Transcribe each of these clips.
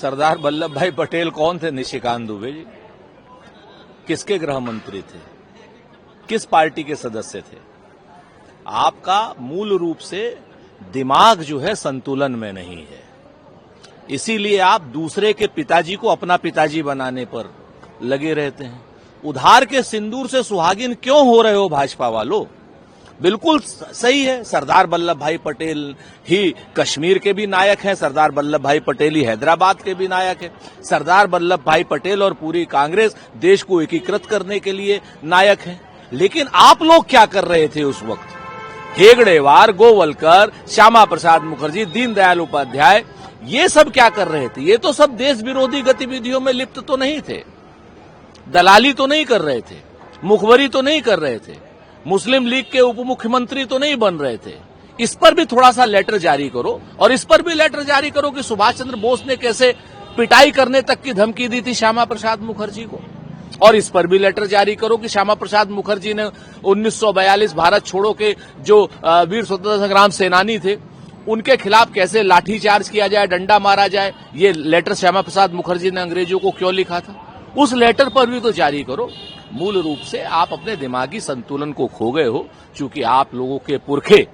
सरदार वल्लभ भाई पटेल कौन थे निशिकांत दुबे जी? किसके गृह मंत्री थे? किस पार्टी के सदस्य थे? आपका मूल रूप से दिमाग जो है संतुलन में नहीं है, इसीलिए आप दूसरे के पिताजी को अपना पिताजी बनाने पर लगे रहते हैं। उधार के सिंदूर से सुहागिन क्यों हो रहे हो भाजपा वालों? बिल्कुल सही है, सरदार वल्लभ भाई पटेल ही कश्मीर के भी नायक हैं, सरदार वल्लभ भाई पटेल ही हैदराबाद के भी नायक हैं, सरदार वल्लभ भाई पटेल और पूरी कांग्रेस देश को एकीकृत करने के लिए नायक हैं। लेकिन आप लोग क्या कर रहे थे उस वक्त? हेगड़ेवार, गोवलकर, श्यामा प्रसाद मुखर्जी, दीनदयाल उपाध्याय, ये सब क्या कर रहे थे? ये तो सब देश विरोधी गतिविधियों में लिप्त तो नहीं थे, दलाली तो नहीं कर रहे थे, मुखबरी तो नहीं कर रहे थे, मुस्लिम लीग के उप मुख्यमंत्री तो नहीं बन रहे थे। इस पर भी थोड़ा सा लेटर जारी करो, और इस पर भी लेटर जारी करो कि सुभाष चंद्र बोस ने कैसे पिटाई करने तक की धमकी दी थी श्यामा प्रसाद मुखर्जी को, और इस पर भी लेटर जारी करो कि श्यामा प्रसाद मुखर्जी ने 1942 भारत छोड़ो के जो वीर स्वतंत्रता संग्राम सेनानी थे उनके खिलाफ कैसे लाठीचार्ज किया जाए, डंडा मारा जाए। ये लेटर श्यामा प्रसाद मुखर्जी ने अंग्रेजों को क्यों लिखा था? उस लेटर पर भी तो जारी करो। मूल रूप से आप अपने दिमागी संतुलन को खो गए हो, क्योंकि आप लोगों के पुरखे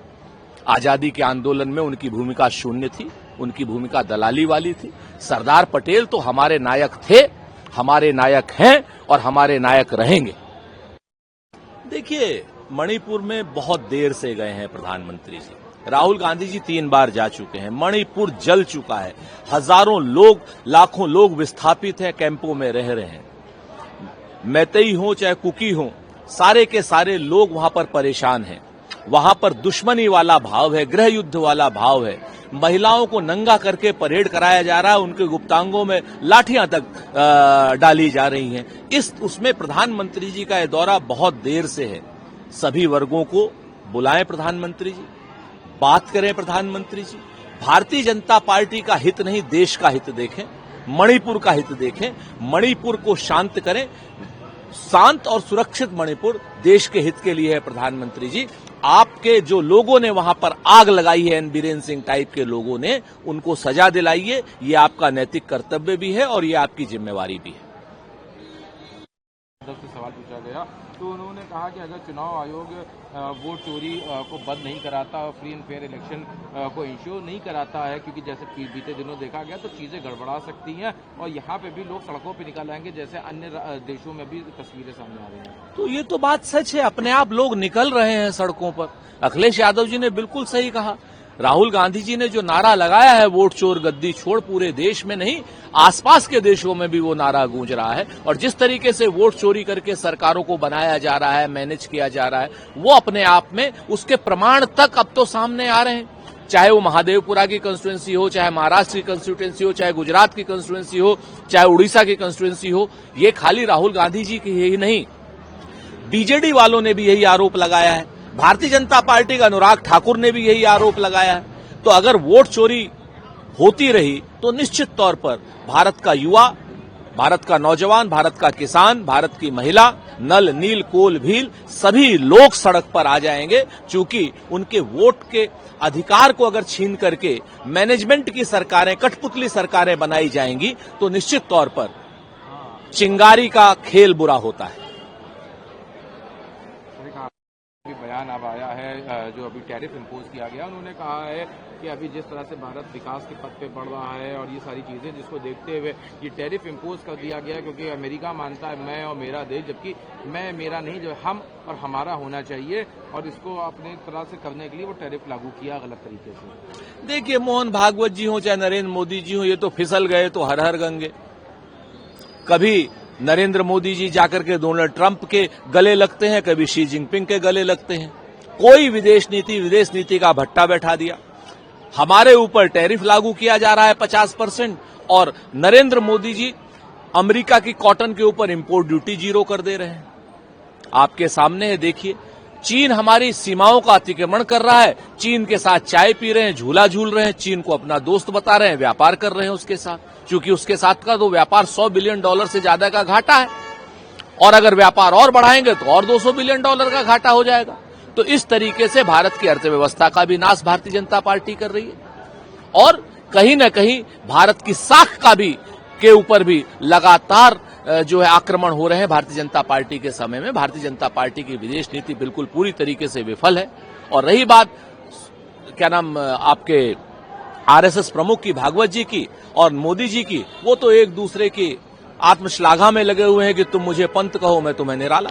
आजादी के आंदोलन में उनकी भूमिका शून्य थी, उनकी भूमिका दलाली वाली थी। सरदार पटेल तो हमारे नायक थे, हमारे नायक हैं और हमारे नायक रहेंगे। देखिए, मणिपुर में बहुत देर से गए हैं प्रधानमंत्री जी। राहुल गांधी जी 3 बार जा चुके हैं। मणिपुर जल चुका है, हजारों लोग, लाखों लोग विस्थापित हैं, कैंपों में रह रहे हैं। मैतेई हो चाहे कुकी हो, सारे के सारे लोग वहां पर परेशान हैं। वहां पर दुश्मनी वाला भाव है, गृह युद्ध वाला भाव है। महिलाओं को नंगा करके परेड कराया जा रहा है, उनके गुप्तांगों में लाठियां तक डाली जा रही हैं। उसमें प्रधानमंत्री जी का यह दौरा बहुत देर से है। सभी वर्गों को बुलाएं प्रधानमंत्री जी, बात करें प्रधानमंत्री जी। भारतीय जनता पार्टी का हित नहीं, देश का हित देखें, मणिपुर का हित देखें, मणिपुर को शांत करें। शांत और सुरक्षित मणिपुर देश के हित के लिए है प्रधानमंत्री जी। आपके जो लोगों ने वहां पर आग लगाई है, एन बीरेन सिंह टाइप के लोगों ने, उनको सजा दिलाइए। ये आपका नैतिक कर्तव्य भी है और ये आपकी जिम्मेवारी भी है। से सवाल पूछा गया तो उन्होंने कहा कि अगर चुनाव आयोग वोट चोरी को बंद नहीं कराता और फ्री एंड फेयर इलेक्शन को इंश्योर नहीं कराता है, क्योंकि जैसे बीते दिनों देखा गया तो चीजें गड़बड़ा सकती हैं और यहाँ पे भी लोग सड़कों पे निकल आएंगे, जैसे अन्य देशों में भी तस्वीरें सामने आ रही हैं। तो ये तो बात सच है, अपने आप लोग निकल रहे हैं सड़कों पर। अखिलेश यादव जी ने बिल्कुल सही कहा। राहुल गांधी जी ने जो नारा लगाया है, वोट चोर गद्दी छोड़, पूरे देश में नहीं, आसपास के देशों में भी वो नारा गूंज रहा है। और जिस तरीके से वोट चोरी करके सरकारों को बनाया जा रहा है, मैनेज किया जा रहा है, वो अपने आप में उसके प्रमाण तक अब तो सामने आ रहे हैं। चाहे वो महादेवपुरा की कंस्टिट्यूएंसी हो, चाहे महाराष्ट्र की कंस्टिट्यूएंसी हो, चाहे गुजरात की कंस्टिट्यूएंसी हो, चाहे उड़ीसा की कंस्टिट्यूएंसी हो, ये खाली राहुल गांधी जी की ही नहीं, बीजेडी वालों ने भी यही आरोप लगाया है। भारतीय जनता पार्टी का अनुराग ठाकुर ने भी यही आरोप लगाया है। तो अगर वोट चोरी होती रही तो निश्चित तौर पर भारत का युवा, भारत का नौजवान, भारत का किसान, भारत की महिला, नल नील कोल भील सभी लोग सड़क पर आ जाएंगे, क्योंकि उनके वोट के अधिकार को अगर छीन करके मैनेजमेंट की सरकारें, कठपुतली सरकारें बनाई जाएंगी तो निश्चित तौर पर चिंगारी का खेल बुरा होता है। बयान अब आया है जो अभी टैरिफ इंपोज किया गया, उन्होंने कहा है कि अभी जिस तरह से भारत विकास के पथ पे बढ़ रहा है और ये सारी चीजें, जिसको देखते हुए ये टैरिफ इंपोज कर दिया गया, क्योंकि अमेरिका मानता है मैं और मेरा देश, जबकि मैं मेरा नहीं, जो हम और हमारा होना चाहिए, और इसको अपने तरह से करने के लिए वो टैरिफ लागू किया गलत तरीके से। देखिए, मोहन भागवत जी हो चाहे नरेंद्र मोदी जी हो, ये तो फिसल गए तो हर हर गंगे। कभी नरेंद्र मोदी जी जाकर के डोनाल्ड ट्रंप के गले लगते हैं, कभी शी जिनपिंग के गले लगते हैं। कोई विदेश नीति का भट्टा बैठा दिया। हमारे ऊपर टैरिफ लागू किया जा रहा है 50%, और नरेंद्र मोदी जी अमेरिका की कॉटन के ऊपर इंपोर्ट ड्यूटी 0 कर दे रहे हैं। आपके सामने है, देखिए, चीन हमारी सीमाओं का अतिक्रमण कर रहा है। चीन के साथ चाय पी रहे हैं, झूला झूल रहे हैं, चीन को अपना दोस्त बता रहे हैं, व्यापार कर रहे हैं उसके साथ, क्योंकि उसके साथ का तो व्यापार $100 बिलियन से ज्यादा का घाटा है, और अगर व्यापार और बढ़ाएंगे तो और $200 बिलियन का घाटा हो जाएगा। तो इस तरीके से भारत की अर्थव्यवस्था का भी नाश भारतीय जनता पार्टी कर रही है। और कहीं न कहीं भारत की साख का भी के ऊपर भी लगातार जो है आक्रमण हो रहे हैं भारतीय जनता पार्टी के समय में। भारतीय जनता पार्टी की विदेश नीति बिल्कुल पूरी तरीके से विफल है। और रही बात क्या नाम आपके आरएसएस प्रमुख की, भागवत जी की और मोदी जी की, वो तो एक दूसरे की आत्मश्लाघा में लगे हुए हैं कि तुम मुझे पंत कहो मैं तुम्हें निराला।